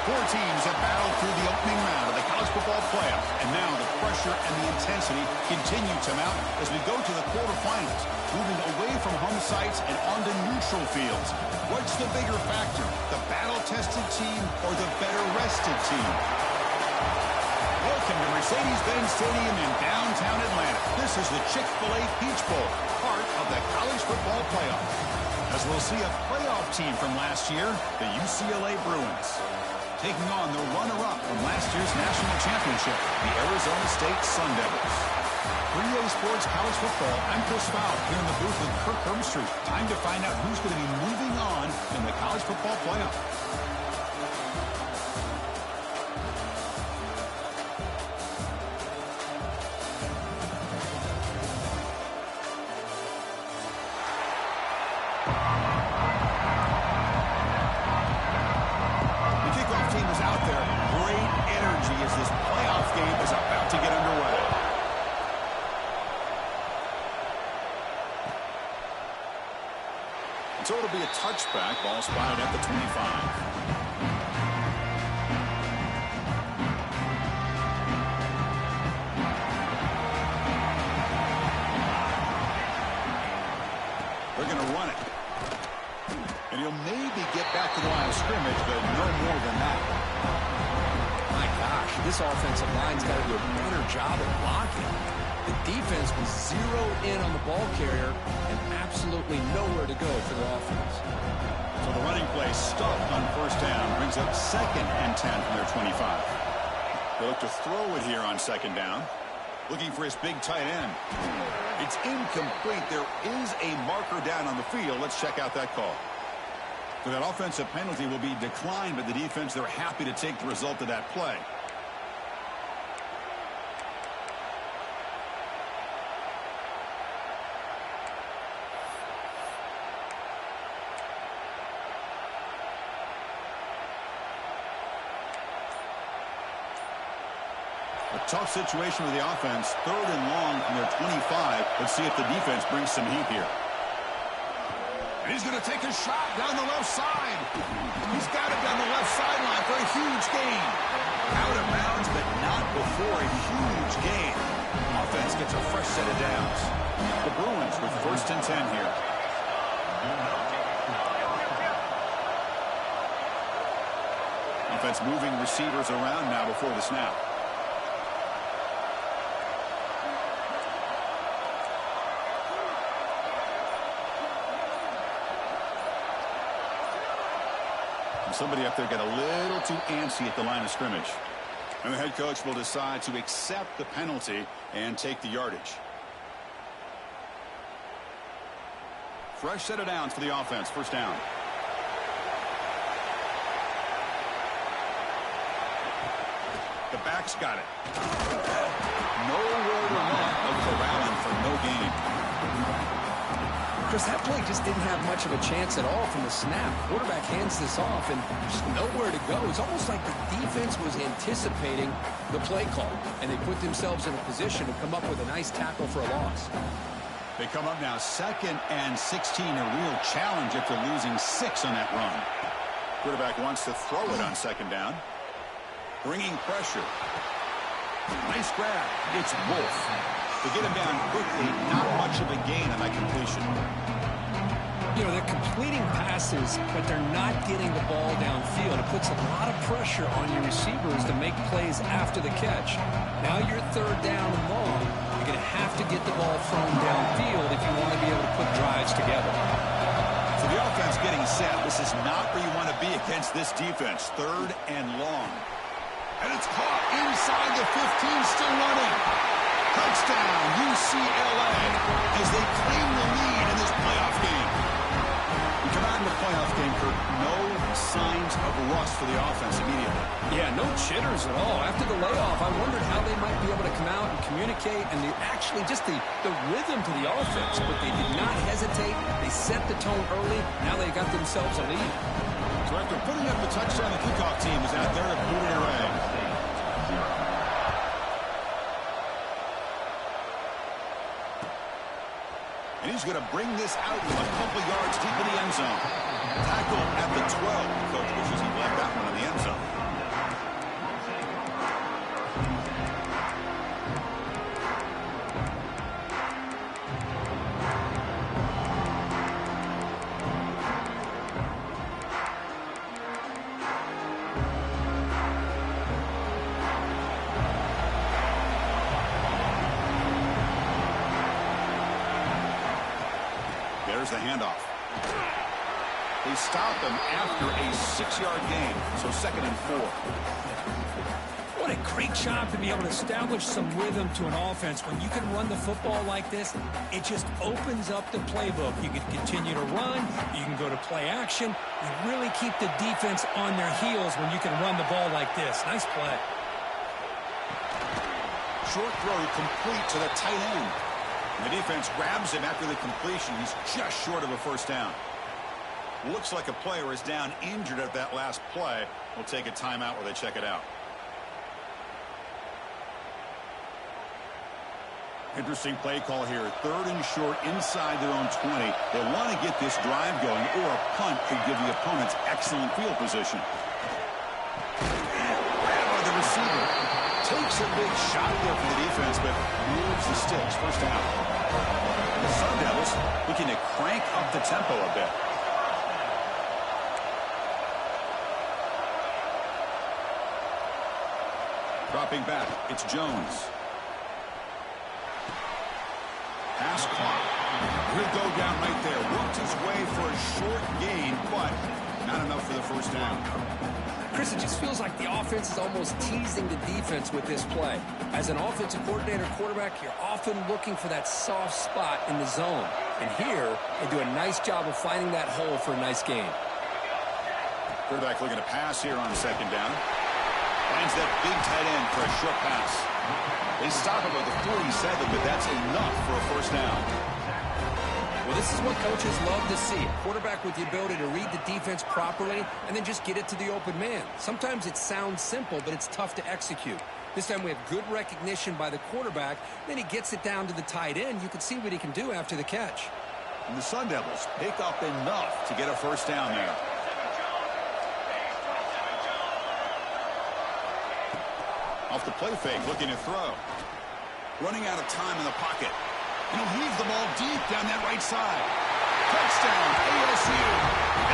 Four teams have battled through the opening round of the college football playoff, and now the pressure and the intensity continue to mount as we go to the quarterfinals, moving away from home sites and onto neutral fields. What's the bigger factor, the battle-tested team or the better-rested team? Welcome to Mercedes-Benz Stadium in downtown Atlanta. This is the Chick-fil-A Peach Bowl, part of the college football playoff. As we'll see a playoff team from last year, the UCLA Bruins, taking on the runner-up from last year's national championship, the Arizona State Sun Devils. For EA Sports College Football, I'm Chris Fowler here in the booth with Kirk Herbstreit. Time to find out who's going to be moving on in the college football playoff. So it'll be a touchback, ball spotted at the 25. They're going to run it. And he'll maybe get back to the line of scrimmage, but no more than that. My gosh, this offensive line's got to do a better job of blocking. The defense was zeroed in on the ball carrier and absolutely nowhere to go for the offense. So the running play stopped on first down, brings up 2nd and 10 from their 25. They look to throw it here on 2nd down. Looking for his big tight end. It's incomplete. There is a marker down on the field. Let's check out that call. So that offensive penalty will be declined, but the defense, they're happy to take the result of that play. A tough situation with the offense. 3rd and long from their 25. Let's see if the defense brings some heat here. And he's going to take a shot down the left side. He's got it down the left sideline for a huge gain. Out of bounds, but not before a huge gain. Offense gets a fresh set of downs. The Bruins with 1st and 10 here. Offense moving receivers around now before the snap. Somebody up there got a little too antsy at the line of scrimmage. And the head coach will decide to accept the penalty and take the yardage. Fresh set of downs for the offense. 1st down. The back's got it. Nowhere to run. A corralling for no gain. Chris, that play just didn't have much of a chance at all from the snap. Quarterback hands this off and just nowhere to go. It's almost like the defense was anticipating the play call, and they put themselves in a position to come up with a nice tackle for a loss. They come up now 2nd and 16, a real challenge after losing 6 on that run. Quarterback wants to throw it on 2nd down. Bringing pressure. Nice grab. It's Wolf. To get him down quickly, not much of a gain on that completion. You know, they're completing passes, but they're not getting the ball downfield. It puts a lot of pressure on your receivers to make plays after the catch. Now you're 3rd down and long. You're going to have to get the ball thrown downfield if you want to be able to put drives together. So the offense getting set. This is not where you want to be against this defense. 3rd and long. And it's caught inside the 15, still running. Touchdown, UCLA, as they claim the lead in this playoff game. We come out in the playoff game, Kurt, no signs of rust for the offense immediately. Yeah, no jitters at all. After the layoff, I wondered how they might be able to come out and communicate, and actually just the rhythm to the offense. But they did not hesitate. They set the tone early. Now they got themselves a lead. So after putting up the touchdown, the kickoff team is out there at booted array. And he's going to bring this out a couple yards deep in the end zone. Tackle at the 12. The coach wishes he left that one in the end zone. There's the handoff. They stop him after a 6-yard gain, so 2nd and 4. What a great job to be able to establish some rhythm to an offense. When you can run the football like this, it just opens up the playbook. You can continue to run. You can go to play action. You really keep the defense on their heels when you can run the ball like this. Nice play. Short throw complete to the tight end. The defense grabs him after the completion. He's just short of a first down. Looks like a player is down injured at that last play. We'll take a timeout where they check it out. Interesting play call here. 3rd and short inside their own 20. They want to get this drive going, or a punt could give the opponents excellent field position. Grab by the receiver. Takes a big shot there for the defense, but moves the sticks. First down. The Sun Devils looking to crank up the tempo a bit. Dropping back, it's Jones. Pass clock. He'll go down right there. Worked his way for a short gain, but not enough for the first down. Chris, it just feels like the offense is almost teasing the defense with this play. As an offensive coordinator quarterback, you're often looking for that soft spot in the zone. And here, they do a nice job of finding that hole for a nice gain. Quarterback looking to pass here on 2nd down. Finds that big tight end for a short pass. They stop him at the 47, but that's enough for a first down. Well, this is what coaches love to see. A quarterback with the ability to read the defense properly and then just get it to the open man. Sometimes it sounds simple, but it's tough to execute. This time we have good recognition by the quarterback. Then he gets it down to the tight end. You can see what he can do after the catch. And the Sun Devils pick up enough to get a first down there. Off the play fake, looking to throw. Running out of time in the pocket. And he'll heave the ball deep down that right side. Touchdown, ASU,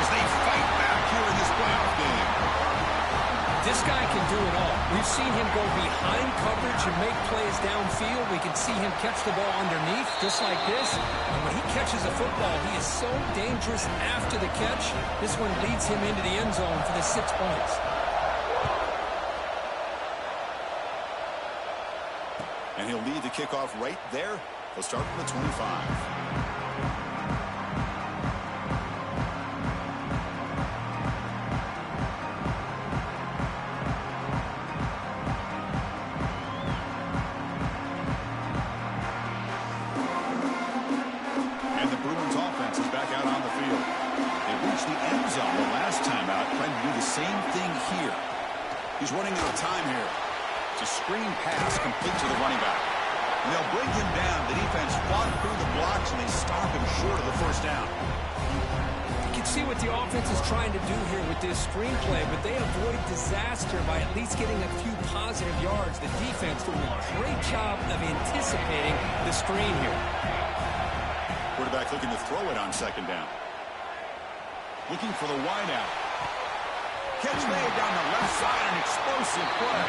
as they fight back here in this playoff game. This guy can do it all. We've seen him go behind coverage and make plays downfield. We can see him catch the ball underneath, just like this. And when he catches a football, he is so dangerous after the catch. This one leads him into the end zone for the 6 points. And he'll lead the kickoff right there. He'll start from the 25. He's running out of time here. It's a screen pass complete to the running back. And they'll bring him down. The defense fought through the blocks, and they stop him short of the first down. You can see what the offense is trying to do here with this screenplay, but they avoid disaster by at least getting a few positive yards. The defense doing a great job of anticipating the screen here. Quarterback looking to throw it on 2nd down. Looking for the wideout. Catch made down the left side, an explosive play.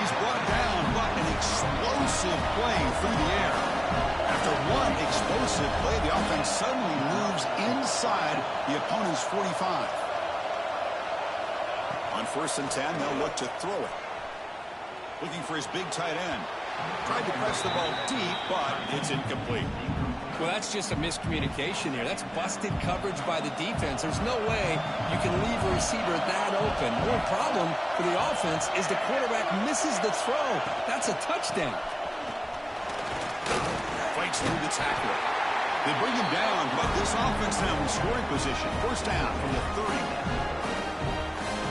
He's brought down, but an explosive play through the air. After one explosive play, the offense suddenly moves inside the opponent's 45. On 1st and 10, they'll look to throw it. Looking for his big tight end. Tried to press the ball deep, but it's incomplete. Well, that's just a miscommunication here. That's busted coverage by the defense. There's no way you can leave a receiver that open. One problem for the offense is the quarterback misses the throw. That's a touchdown. Fights through the tackle. They bring him down, but this offense now in scoring position. 1st down from the 30.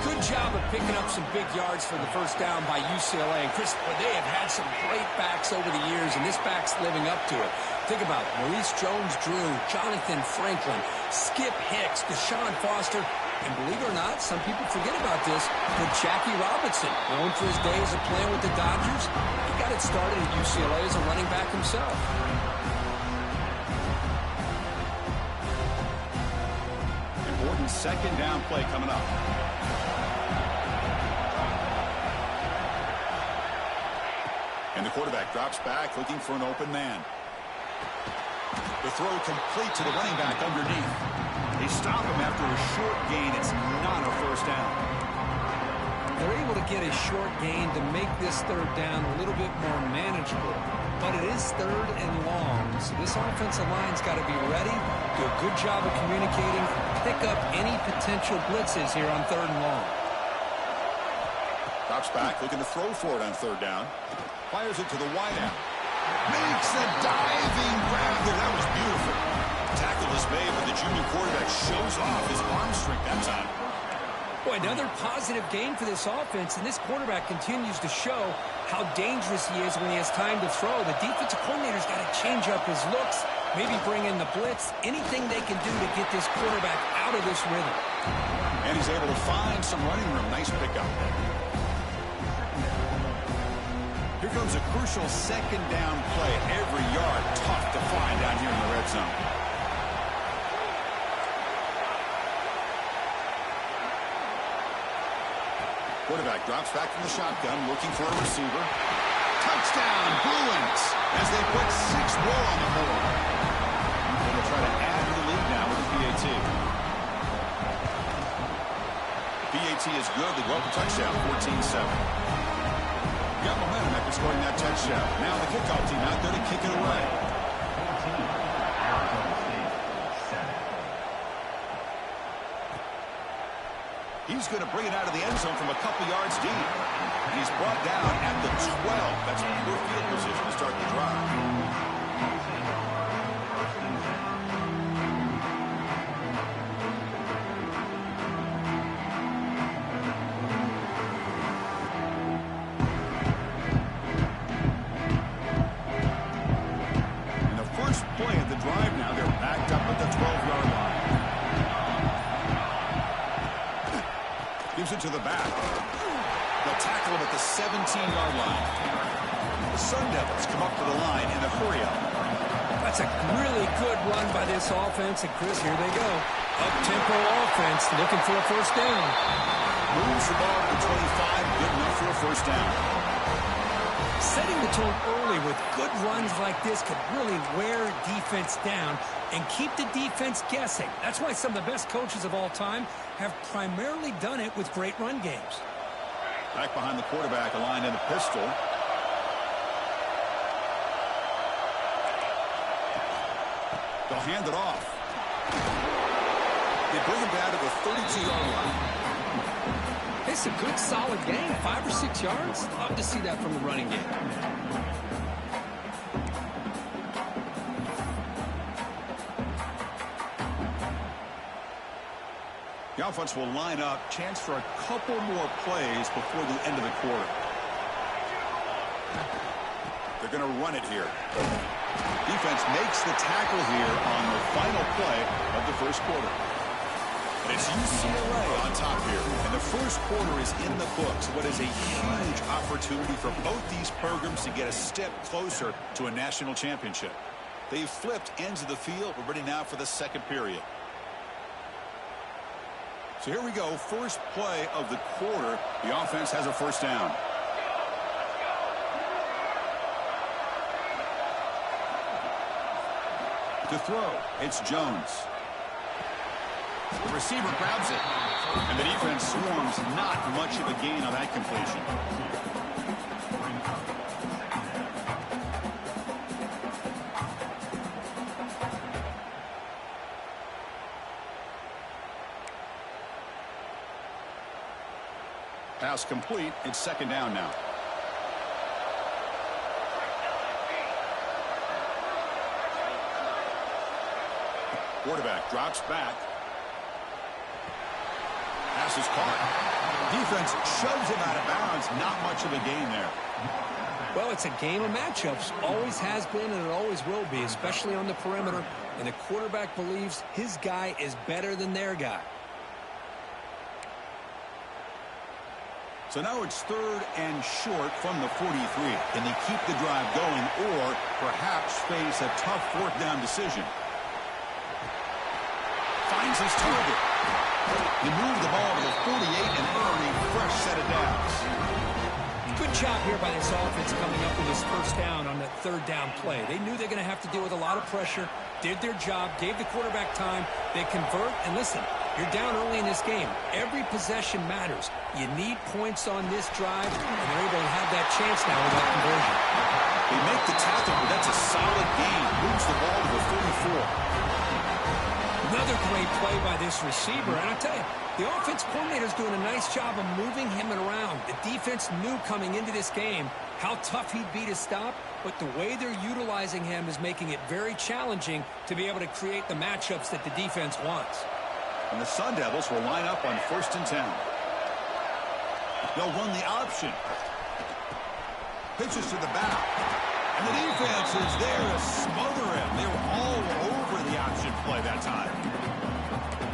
Good job of picking up some big yards for the 1st down by UCLA. And Chris, they have had some great backs over the years, and this back's living up to it. Think about it. Maurice Jones-Drew, Jonathan Franklin, Skip Hicks, Deshaun Foster, and believe it or not, some people forget about this, but Jackie Robinson, known for his days of playing with the Dodgers, he got it started at UCLA as a running back himself. Important 2nd down play coming up. And the quarterback drops back, looking for an open man. The throw complete to the running back underneath. They stop him after a short gain. It's not a 1st down. They're able to get a short gain to make this 3rd down a little bit more manageable. But it is 3rd and long, so this offensive line's got to be ready, do a good job of communicating, pick up any potential blitzes here on 3rd and long. Drops back, looking to throw for it on 3rd down. Fires it to the wideout. Makes a diving grab there. That was beautiful. Tackle is made, but the junior quarterback shows off his arm strength that time. Boy, another positive gain for this offense, and this quarterback continues to show how dangerous he is when he has time to throw. The defensive coordinator's got to change up his looks, maybe bring in the blitz, anything they can do to get this quarterback out of this rhythm. And he's able to find some running room. Nice pickup. Here comes a crucial 2nd down play. Every yard tough to find down here in the red zone. Quarterback drops back from the shotgun, looking for a receiver. Touchdown, Bruins, as they put 6 more on the board. They're going to try to add to the lead now with the PAT. PAT is good. They go up a touchdown, 14-7. Got momentum after scoring that touchdown. Now the kickoff team out there to kick it away. He's going to bring it out of the end zone from a couple yards deep. And he's brought down at the 12. That's a poor field position to start the drive. Play at the drive now. They're backed up at the 12-yard line. Gives it to the back. They'll tackle him at the 17-yard line. The Sun Devils come up to the line in a hurry-up. That's a really good run by this offense. And, Chris, here they go. Up-tempo offense looking for a 1st down. Moves the ball to the 25. Good enough for a 1st down. Setting the tone early with good runs like this could really wear defense down and keep the defense guessing. That's why some of the best coaches of all time have primarily done it with great run games. Back behind the quarterback, aligned in the pistol. They'll hand it off. They bring him down to the 32-yard line. It's a good, solid gain. 5 or 6 yards. Love to see that from the running game. The offense will line up. Chance for a couple more plays before the end of the quarter. They're going to run it here. Defense makes the tackle here on the final play of the 1st quarter. And it's UCLA on top here. And the 1st quarter is in the books. What is a huge opportunity for both these programs to get a step closer to a national championship. They've flipped ends of the field. We're ready now for the 2nd period. So here we go. 1st play of the quarter. The offense has a 1st down. To throw, it's Jones. The receiver grabs it. And the defense swarms. Not much of a gain on that completion. Pass complete. It's second down now. Quarterback drops back. Pass is caught. Defense shoves him out of bounds. Not much of a gain there. Well, it's a game of matchups. Always has been and it always will be, especially on the perimeter. And the quarterback believes his guy is better than their guy. So now it's third and short from the 43. Can they keep the drive going or perhaps face a tough fourth down decision? Finds his target. He moved the ball to the 48 and earned a fresh set of downs. Good job here by this offense coming up with this first down on that third down play. They knew they're going to have to deal with a lot of pressure, did their job, gave the quarterback time. They convert, and listen, you're down early in this game. Every possession matters. You need points on this drive, and they're able to have that chance now with that conversion. They make the tackle, but that's a solid gain. Moves the ball to the 44. Another great play by this receiver. And I tell you, the offense coordinator's doing a nice job of moving him around. The defense knew coming into this game how tough he'd be to stop, but the way they're utilizing him is making it very challenging to be able to create the matchups that the defense wants. And the Sun Devils will line up on 1st and 10. They'll run the option. Pitches to the back. And the defense is there to smother him. They were all over the option play that time.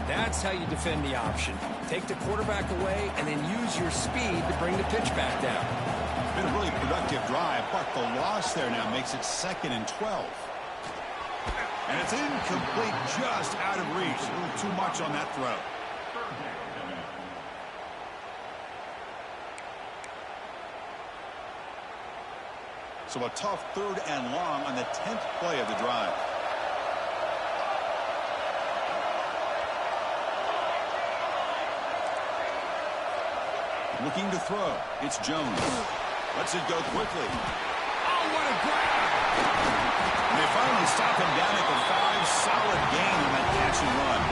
That's how you defend the option. Take the quarterback away and then use your speed to bring the pitch back down. Been a really productive drive, but the loss there now makes it 2nd and 12. And it's incomplete, just out of reach. A little too much on that throw. So a tough 3rd and long on the 10th play of the drive. Looking to throw. It's Jones. Lets it go quickly. Oh, what a grab! And they finally stop him down at the 5. Solid gain on that catch and run.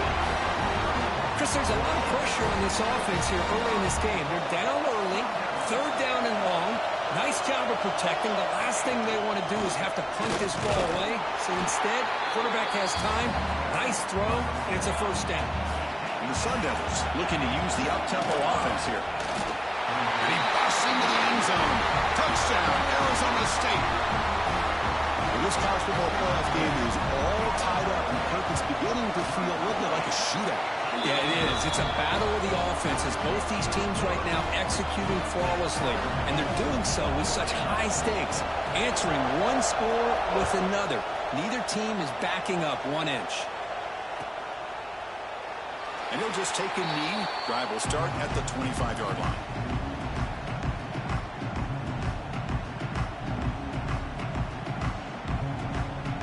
Chris, there's a lot of pressure on this offense here early in this game. They're down early, 3rd down and long. Nice job of protecting. The last thing they want to do is have to punt this ball away. So instead, quarterback has time. Nice throw, and it's a 1st down. And the Sun Devils looking to use the up-tempo offense here. And he busts into the end zone. Touchdown, Arizona State. Well, this college football playoff game is all tied up, and Kirk is beginning to feel a little bit like a shootout. Yeah, it is. It's a battle of the offenses. Both these teams right now executing flawlessly, and they're doing so with such high stakes, answering one score with another. Neither team is backing up 1 inch. And he'll just take a knee. Drive will start at the 25-yard line.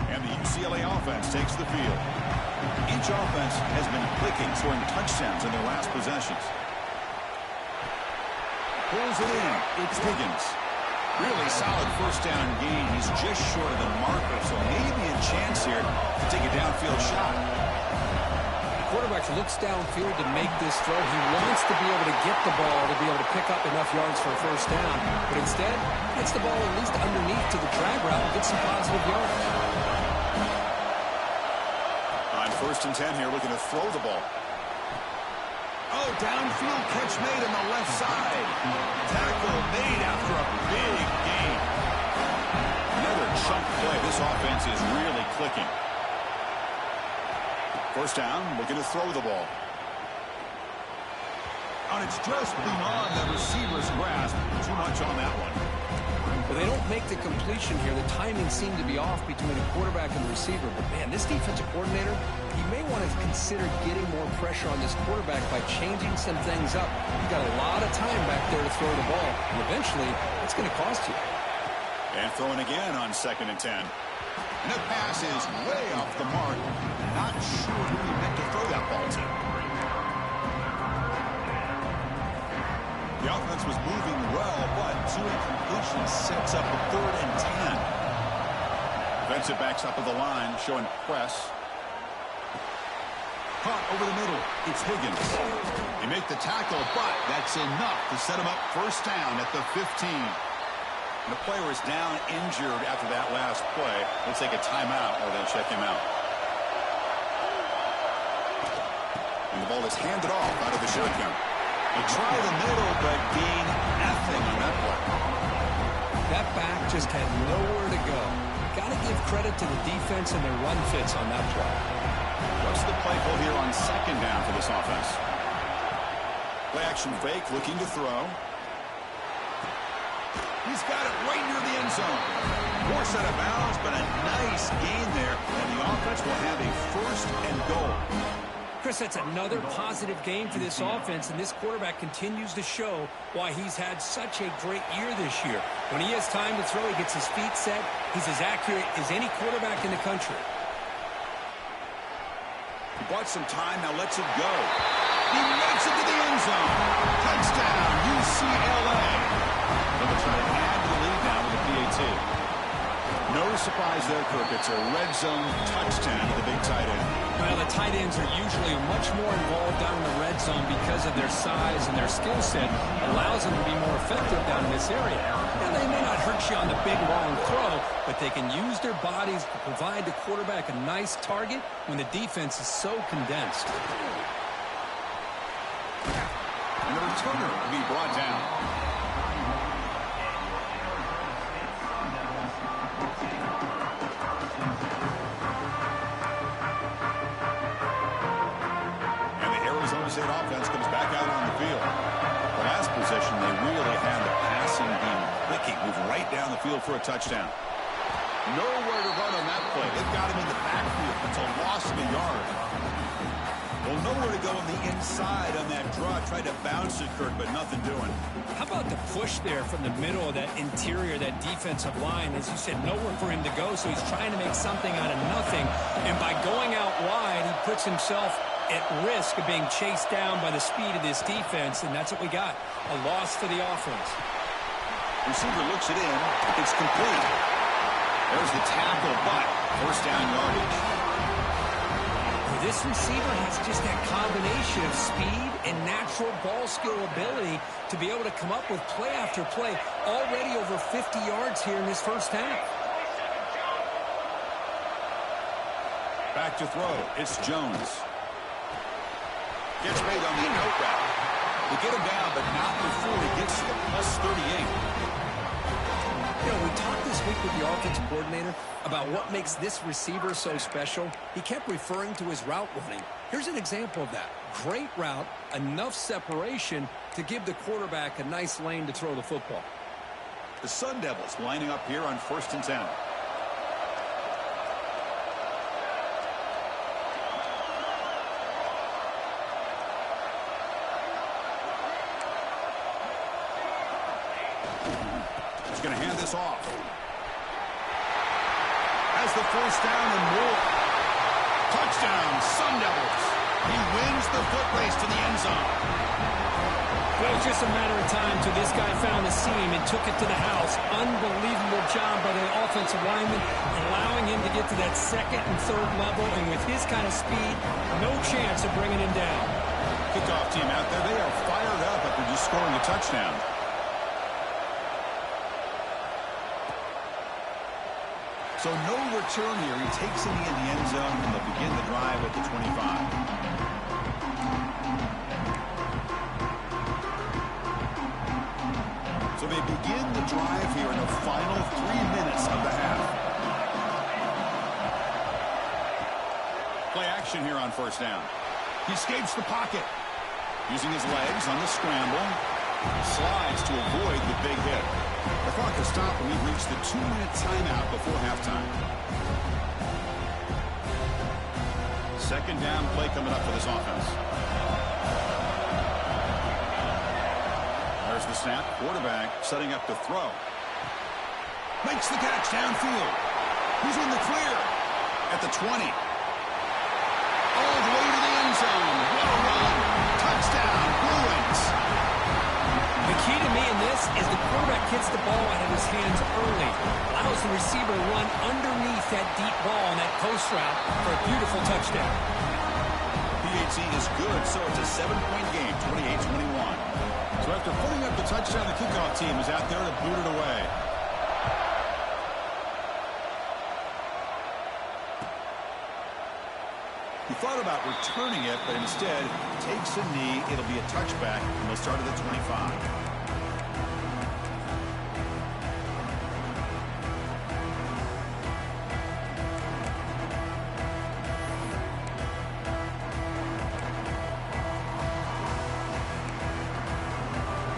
And the UCLA offense takes the field. Each offense has been clicking, scoring touchdowns in their last possessions. Pulls it in. It's Higgins. Really solid 1st down gain. He's just short of the marker, so maybe a chance here to take a downfield shot. The quarterback looks downfield to make this throw. He wants to be able to get the ball to be able to pick up enough yards for a 1st down, but instead gets the ball at least underneath to the drag route and gets some positive yards. 1st and 10 here, looking to throw the ball. Oh, downfield catch made on the left side. Tackle made after a big gain. Another chunk play. This offense is really clicking. 1st down, looking to throw the ball. And it's just beyond the receiver's grasp. Too much on that one. But they don't make the completion here. The timing seemed to be off between the quarterback and the receiver. But, man, this defensive coordinator, he may want to consider getting more pressure on this quarterback by changing some things up. You've got a lot of time back there to throw the ball. And eventually, it's going to cost you. And throwing again on 2nd and 10. And the pass is way off the mark. Not sure who he meant to throw that ball to. The offense was moving well, but two incompletions sets up a 3rd and 10. Defensive backs up at the line, showing press. Caught over the middle. It's Higgins. They make the tackle, but that's enough to set him up 1st down at the 15. And the player is down injured after that last play. Let's take a timeout while they check him out. And the ball is handed off out of the shotgun. They try the middle, but gain nothing on that play. That back just had nowhere to go. Got to give credit to the defense and their run fits on that play. What's the play call here on 2nd down for this offense? Play action fake, looking to throw. He's got it right near the end zone. Force out of bounds, but a nice gain there, and the offense will have a 1st and goal. Chris, that's another positive game for this offense, and this quarterback continues to show why he's had such a great year this year. When he has time to throw, he gets his feet set. He's as accurate as any quarterback in the country. He bought some time, now lets it go. He makes it to the end zone. Touchdown, UCLA. They'll try to add to the lead now with a PAT. No surprise there, Kirk. It's a red zone touchdown to the big tight end. Well, the tight ends are usually much more involved down in the red zone because of their size and their skill set. Allows them to be more effective down in this area. Now, they may not hurt you on the big, long throw, but they can use their bodies to provide the quarterback a nice target when the defense is so condensed. And the returner will be brought down. State offense comes back out on the field. The last possession, they really had the passing game clicking, move right down the field for a touchdown. Nowhere to run on that play. They've got him in the backfield. It's a loss of a yard. Well, nowhere to go on the inside on that draw. Tried to bounce it, Kirk, but nothing doing. How about the push there from the middle of that interior, that defensive line? As you said, nowhere for him to go, so he's trying to make something out of nothing. And by going out wide, he puts himself at risk of being chased down by the speed of this defense, and that's what we got. A loss for the offense. Receiver looks it in. It's complete. There's the tackle, but 1st down yardage. This receiver has just that combination of speed and natural ball skill ability to be able to come up with play after play. Already over 50 yards here in this 1st half. Back to throw. It's Jones. Gets made on the out route. They get him down, but not before he gets to the +38. You know, we talked this week with the offensive coordinator about what makes this receiver so special. He kept referring to his route running. Here's an example of that. Great route, enough separation to give the quarterback a nice lane to throw the football. The Sun Devils lining up here on 1st and 10. Going to hand this off. Has the 1st down and more. Touchdown, Sun Devils. He wins the foot race to the end zone. Well, it was just a matter of time till this guy found a seam and took it to the house. Unbelievable job by the offensive lineman, allowing him to get to that 2nd and 3rd level, and with his kind of speed, no chance of bringing him down. Kickoff team out there, they are fired up after just scoring a touchdown. So no return here. He takes it in the end zone, and they'll begin the drive at the 25. So they begin the drive here in the final 3 minutes of the half. Play action here on 1st down. He escapes the pocket. Using his legs on the scramble. Slides to avoid the big hit. The clock has stopped and we've reached the 2-minute timeout before halftime. 2nd down play coming up for this offense. There's the snap. Quarterback setting up to throw. Makes the catch downfield. He's in the clear at the 20. All the way to the end zone. What a run. Touchdown, Bruins. The key to me in this is the quarterback gets the ball out of his hands early, allows the receiver to run underneath that deep ball on that post route for a beautiful touchdown. PAT is good, so it's a 7-point game, 28-21. So after putting up the touchdown, the kickoff team is out there to boot it away. He thought about returning it, but instead takes a knee. It'll be a touchback, and they'll start at the 25.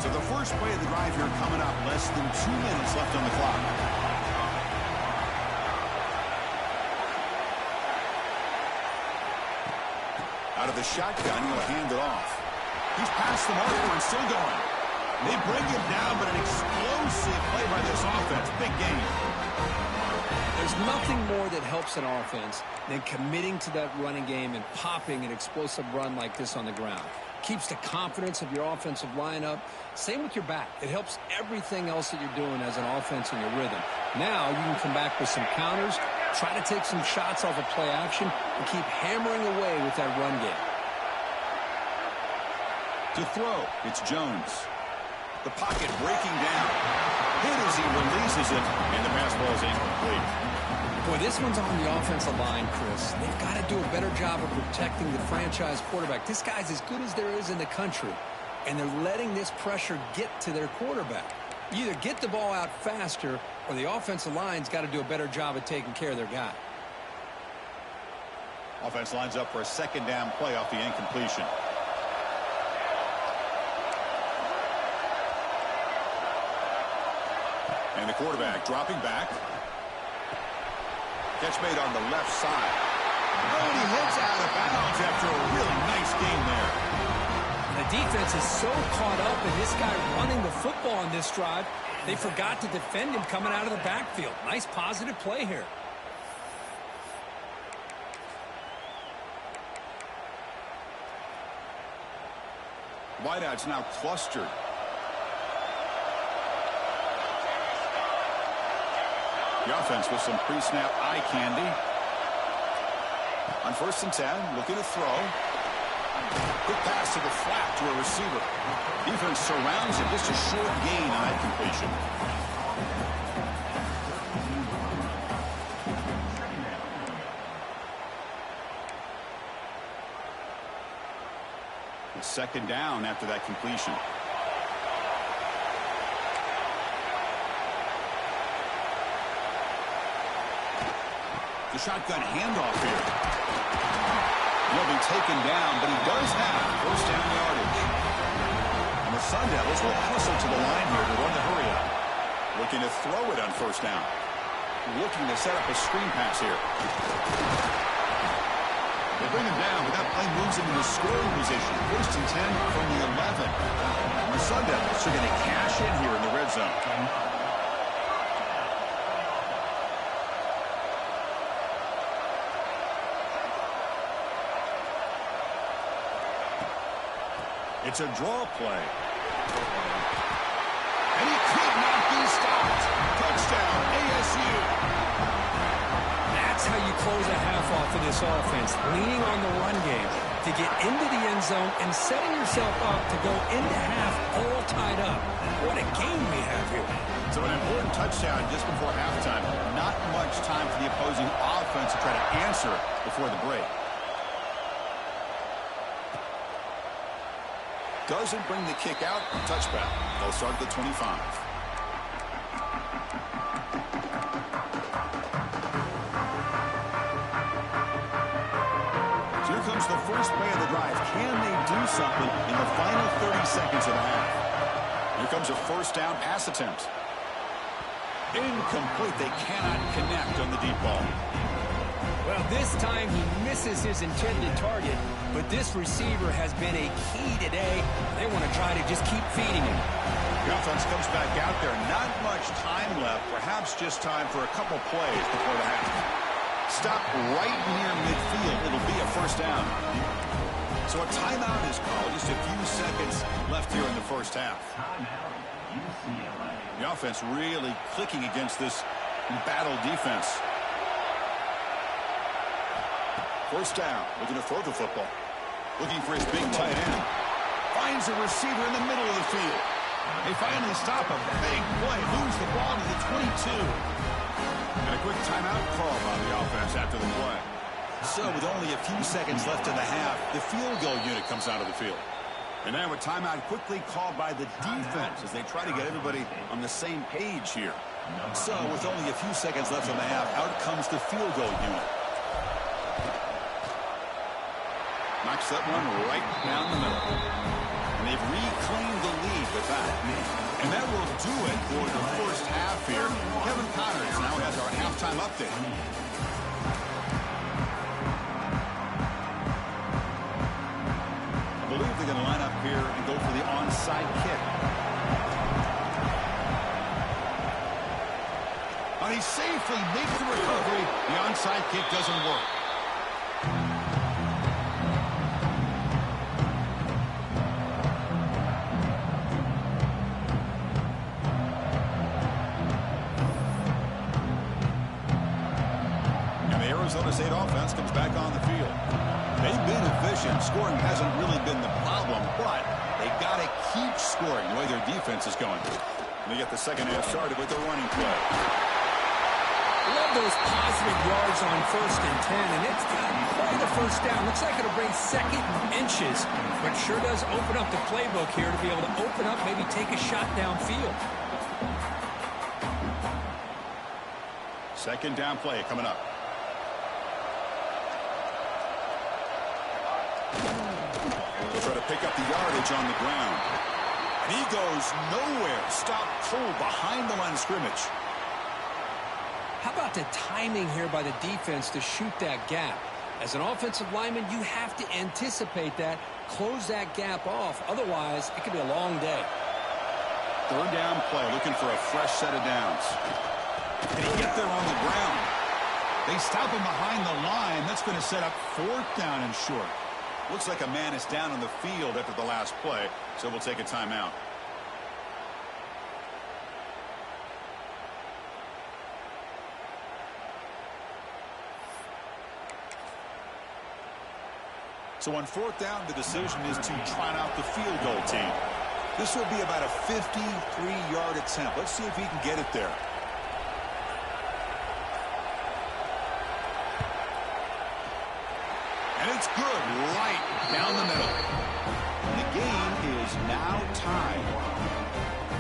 So the first play of the drive here coming up, less than 2 minutes left on the clock. Out of the shotgun, he'll hand it off. He's past the marker and still going. They bring him down, but an explosive play by this offense. Big game. There's nothing more that helps an offense than committing to that running game and popping an explosive run like this on the ground. Keeps the confidence of your offensive lineup. Same with your back. It helps everything else that you're doing as an offense in your rhythm. Now you can come back with some counters, try to take some shots off of play action, and keep hammering away with that run game. To throw, it's Jones. The pocket breaking down. Hit as he releases it, and the pass ball is incomplete. Boy, this one's on the offensive line, Chris. They've got to do a better job of protecting the franchise quarterback. This guy's as good as there is in the country, and they're letting this pressure get to their quarterback. You either get the ball out faster, or the offensive line's got to do a better job of taking care of their guy. Offense lines up for a second down play off the incompletion. And the quarterback dropping back. Catch made on the left side. And he heads out of bounds after a really nice game there. The defense is so caught up in this guy running the football on this drive, they forgot to defend him coming out of the backfield. Nice positive play here. Wideouts now clustered. The offense with some pre-snap eye candy. On 1st and 10, looking to throw. Quick pass to the flat to a receiver. Defense surrounds him. Just a short gain on that completion. A second down after that completion. The shotgun handoff here. He'll be taken down, but he does have first down yardage. And the Sun Devils will hustle to the line here to run the hurry up. Looking to throw it on first down. Looking to set up a screen pass here. They bring him down, but that play moves him into scoring position. 1st and 10 from the 11. And the Sun Devils are going to cash in here in the red zone. It's a draw play. And he could not be stopped. Touchdown, ASU. That's how you close a half off of this offense, leaning on the run game to get into the end zone and setting yourself up to go into half all tied up. What a game we have here. So an important touchdown just before halftime. Not much time for the opposing offense to try to answer before the break. Doesn't bring the kick out. Touchback. They'll start at the 25. So here comes the first play of the drive. Can they do something in the final 30 seconds of the half? Here comes a first down pass attempt. Incomplete. They cannot connect on the deep ball. Well, this time he misses his intended target, but this receiver has been a key today. They want to try to just keep feeding him. The offense comes back out there. Not much time left. Perhaps just time for a couple plays before the half. Stop right near midfield. It'll be a first down. So a timeout is called. Just a few seconds left here in the first half. The offense really clicking against this embattled defense. First down. Looking to throw the football. Looking for his big tight end. Finds a receiver in the middle of the field. They finally stop him. Big play. Moves the ball to the 22. And a quick timeout call by the offense after the play. So with only a few seconds left in the half, the field goal unit comes out of the field. And now a timeout quickly called by the defense as they try to get everybody on the same page here. So with only a few seconds left in the half, out comes the field goal unit. Knocks that one right down the middle. And they've reclaimed the lead with that. And that will do it for the first half here. Kevin Connors now has our halftime update. I believe they're going to line up here and go for the onside kick. And he safely makes the recovery. The onside kick doesn't work. Arizona State offense comes back on the field. They've been efficient. Scoring hasn't really been the problem, but they got to keep scoring the way their defense is going. And they get the second half started with the running play. Love those positive yards on 1st and 10, and it's quite a first down. Looks like it'll bring second inches, but sure does open up the playbook here to be able to open up, maybe take a shot downfield. Second down play coming up. They'll try to pick up the yardage on the ground. And he goes nowhere. Stop cold behind the line of scrimmage. How about the timing here by the defense to shoot that gap? As an offensive lineman, you have to anticipate that, close that gap off. Otherwise, it could be a long day. Third down play, looking for a fresh set of downs. Can he get there on the ground? They stop him behind the line. That's going to set up 4th down and short. Looks like a man is down on the field after the last play, so we'll take a timeout. So on 4th down, the decision is to trot out the field goal team. This will be about a 53-yard attempt. Let's see if he can get it there. And it's good, right down the middle. The game is now tied.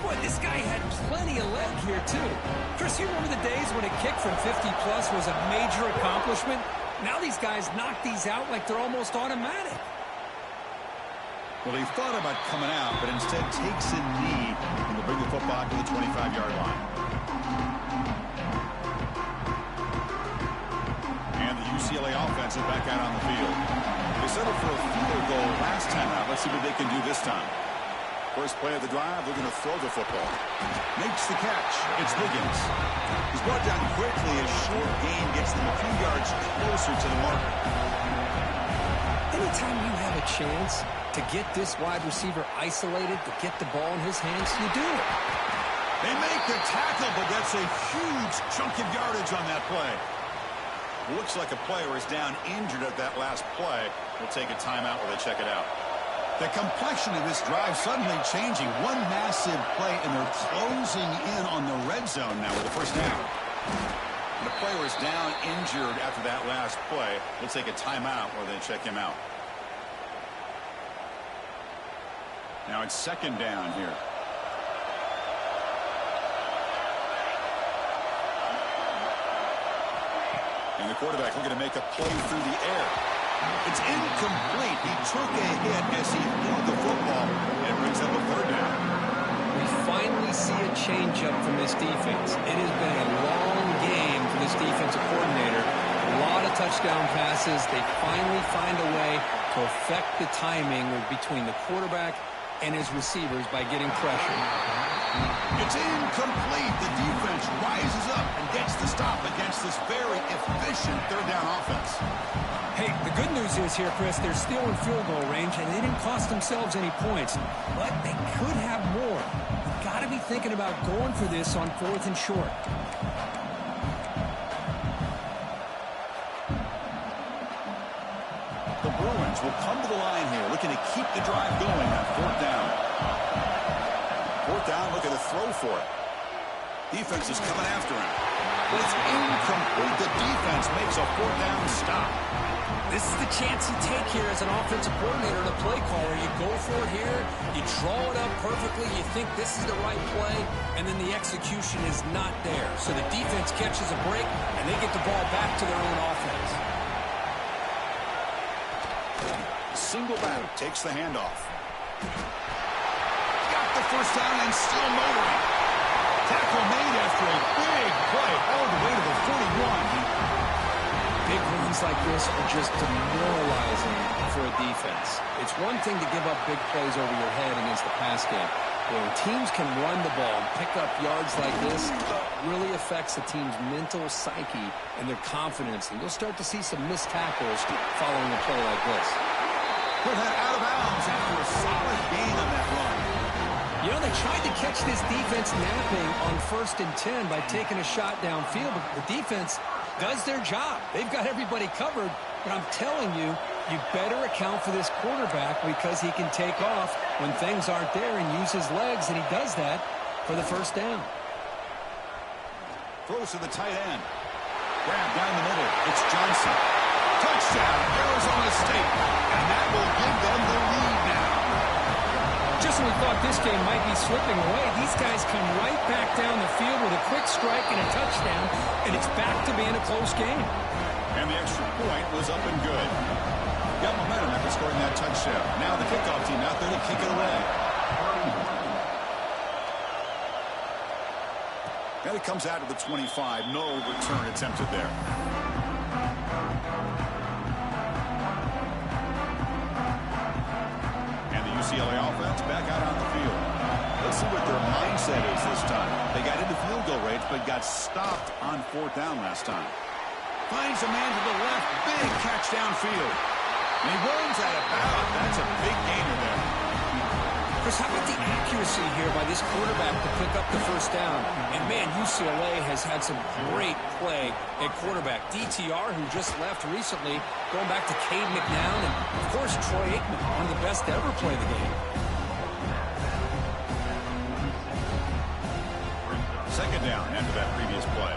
Boy, this guy had plenty of leg here, too. Chris, you remember the days when a kick from 50-plus was a major accomplishment? Now these guys knock these out like they're almost automatic. Well, he thought about coming out, but instead takes a knee and will bring the football to the 25-yard line. And the UCLA offense is back out on the field. They settled for a field goal last time out. Let's see what they can do this time. First play of the drive, they're going to throw the football. Makes the catch. It's Higgins. He's brought down quickly. A short gain gets them a few yards closer to the marker. Anytime you have a chance to get this wide receiver isolated, to get the ball in his hands, you do it. They make the tackle, but that's a huge chunk of yardage on that play. Looks like a player is down injured at that last play. We'll take a timeout while they check it out. The complexion of this drive suddenly changing. One massive play, and they're closing in on the red zone now with the first down. The player is down injured after that last play. We'll take a timeout while they check him out. Now it's second down here. And the quarterback looking to make a play through the air. It's incomplete. He took a hit as he threw the football, and it brings up a third down. We finally see a changeup from this defense. It has been a long game for this defensive coordinator. A lot of touchdown passes. They finally find a way to affect the timing between the quarterback and his receivers by getting pressure. It's incomplete. The defense rises up and gets the stop against this very efficient third down offense. Hey, the good news is here, Chris, they're still in field goal range, and they didn't cost themselves any points. But they could have more. You've got to be thinking about going for this on 4th and short. The Bruins will come to the line here, looking to keep the drive going on 4th down. 4th down, looking to throw for it. Defense is coming after him. But it's incomplete. The defense makes a 4th down stop. This is the chance you take here as an offensive coordinator and a play caller. You go for it here, you draw it up perfectly, you think this is the right play, and then the execution is not there. So the defense catches a break, and they get the ball back to their own offense. Single back takes the handoff. Got the first down and still motoring. Tackle made after a big play all the way to the 41. Big runs like this are just demoralizing for a defense. It's one thing to give up big plays over your head against the pass game. When teams can run the ball and pick up yards like this, it really affects the team's mental psyche and their confidence. And you'll start to see some missed tackles following a play like this. Put that out of bounds after a solid gain on that run. You know, they tried to catch this defense napping on 1st and 10 by taking a shot downfield, but the defense does their job. They've got everybody covered, but I'm telling you, you better account for this quarterback because he can take off when things aren't there and use his legs, and he does that for the first down. Throws to the tight end. Grab down the middle. It's Johnson. Touchdown, Arizona State. And that will give them the lead now. Just when we thought this game might be slipping away, these guys come right back down the field with a quick strike and a touchdown, and it's back to being a close game. And the extra point was up and good. Got momentum after scoring that touchdown. Now the kickoff team out there to kick it away. And it comes out of the 25. No return attempted there. UCLA offense back out on the field. Let's see what their mindset is this time. They got into field goal range, but got stopped on 4th down last time. Finds a man to the left. Big catch downfield. And he runs out of bounds. That's a big gainer there. Chris, how about the accuracy here by this quarterback to pick up the first down? And, man, UCLA has had some great play at quarterback. DTR, who just left recently, going back to Cade McNown, and, of course, Troy Aikman, one of the best to ever play the game. Second down after that previous play.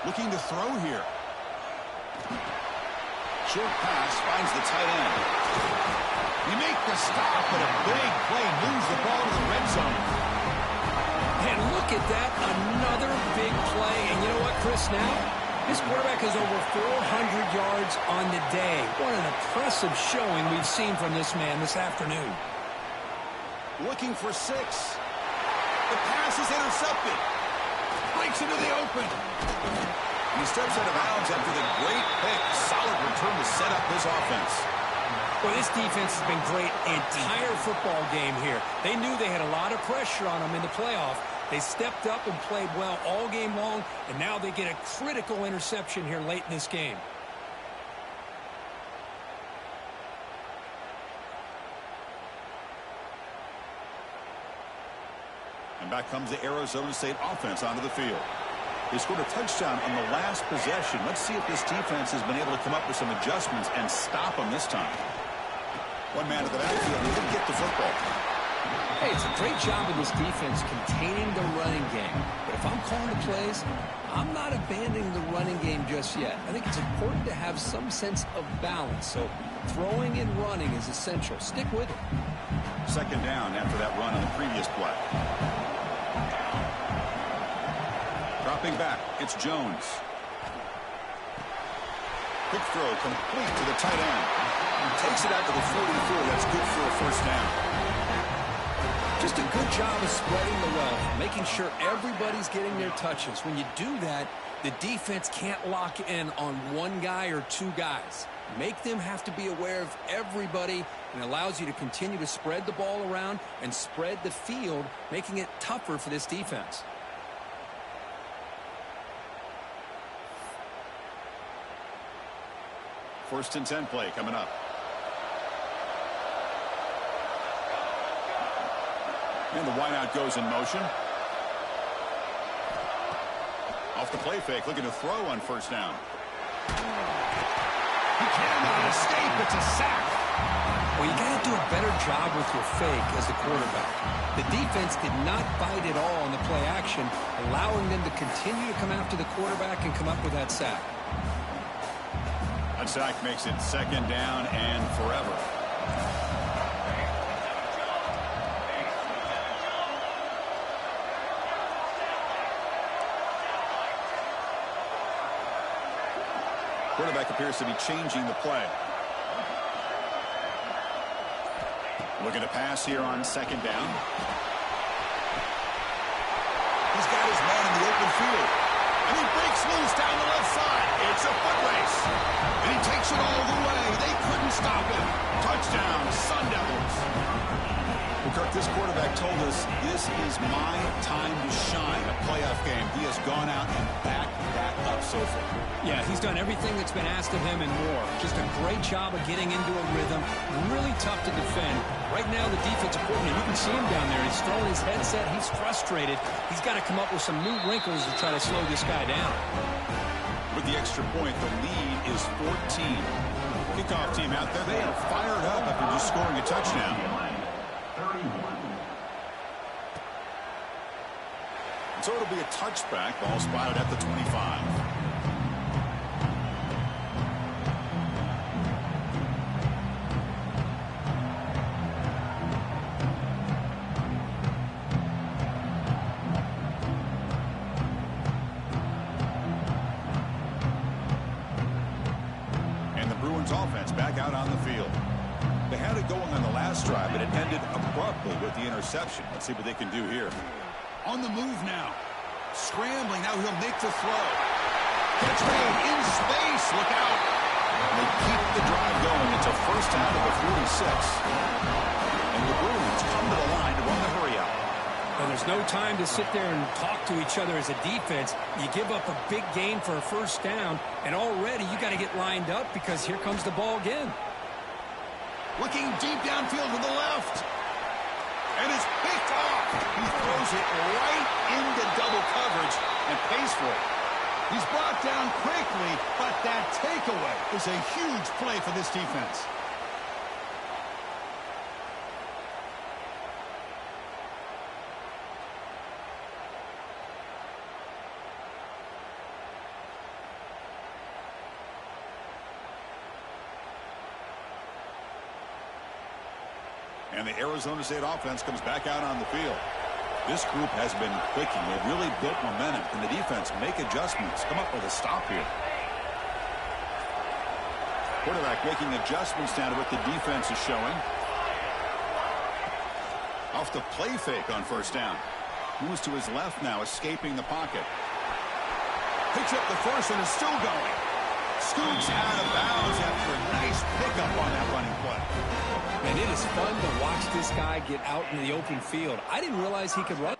Looking to throw here. Short pass finds the tight end. You make the stop, but a big play moves the ball to the red zone. And look at that, another big play. And you know what, Chris, now? This quarterback has over 400 yards on the day. What an impressive showing we've seen from this man this afternoon. Looking for 6. The pass is intercepted. Breaks into the open. He steps out of bounds after the great pick. Solid return to set up this offense. Well, this defense has been great entire football game here. They knew they had a lot of pressure on them in the playoff. They stepped up and played well all game long, and now they get a critical interception here late in this game. And back comes the Arizona State offense onto the field. They scored a touchdown on the last possession. Let's see if this defense has been able to come up with some adjustments and stop them this time. One man at the backfield, he didn't get the football. Hey, it's a great job of this defense containing the running game. But if I'm calling the plays, I'm not abandoning the running game just yet. I think it's important to have some sense of balance. So throwing and running is essential. Stick with it. Second down after that run on the previous play. Dropping back, it's Jones. Quick throw complete to the tight end. Takes it out to the 44. That's good for a first down. Just a good job of spreading the wealth, making sure everybody's getting their touches. When you do that, the defense can't lock in on one guy or two guys. Make them have to be aware of everybody, and allows you to continue to spread the ball around and spread the field, making it tougher for this defense. First and 10 play coming up. And the wideout goes in motion. Off the play fake, looking to throw on first down. He cannot escape. It's a sack. Well, you got to do a better job with your fake as the quarterback. The defense did not bite at all on the play action, allowing them to continue to come after the quarterback and come up with that sack. That sack makes it second down and forever. Quarterback appears to be changing the play. Looking to pass here on second down. He's got his man in the open field. And he breaks loose down the left side. It's a foot race. And he takes it all the way. They couldn't stop him. Touchdown, Sun Devils. Well, Kirk, this quarterback told us this is my time to shine. A playoff game. He has gone out and backed that up so far. Yeah, he's done everything that's been asked of him and more. Just a great job of getting into a rhythm. Really tough to defend. Right now, the defensive coordinator, you can see him down there. He's throwing his headset. He's frustrated. He's got to come up with some new wrinkles to try to slow this guy down. With the extra point, the lead is 14. Kickoff team out there. They are fired up after just scoring a touchdown. So it'll be a touchback. Ball spotted at the 25. Offense back out on the field. They had it going on the last drive, but it ended abruptly with the interception. Let's see what they can do here. On the move now. Scrambling. Now he'll make the throw. Catch made in space. Look out. And they keep the drive going. It's a first down of the 46. And the Bruins come to the line to run the hurry out. And there's no time to sit there and talk to each other as a defense. You give up a big gain for a first down, and already you got to get lined up because here comes the ball again. Looking deep downfield to the left. And it's picked off. He throws it right into double coverage and pays for it. He's brought down quickly, but that takeaway is a huge play for this defense. And the Arizona State offense comes back out on the field. This group has been clicking. They've really built momentum. Can the defense make adjustments? Come up with a stop here. Quarterback making adjustments down to what the defense is showing. Off the play fake on first down. Moves to his left now, escaping the pocket. Picks up the first and is still going. Scoots out of bounds after a nice pickup on that running play. And it is fun to watch this guy get out in the open field. I didn't realize he could run.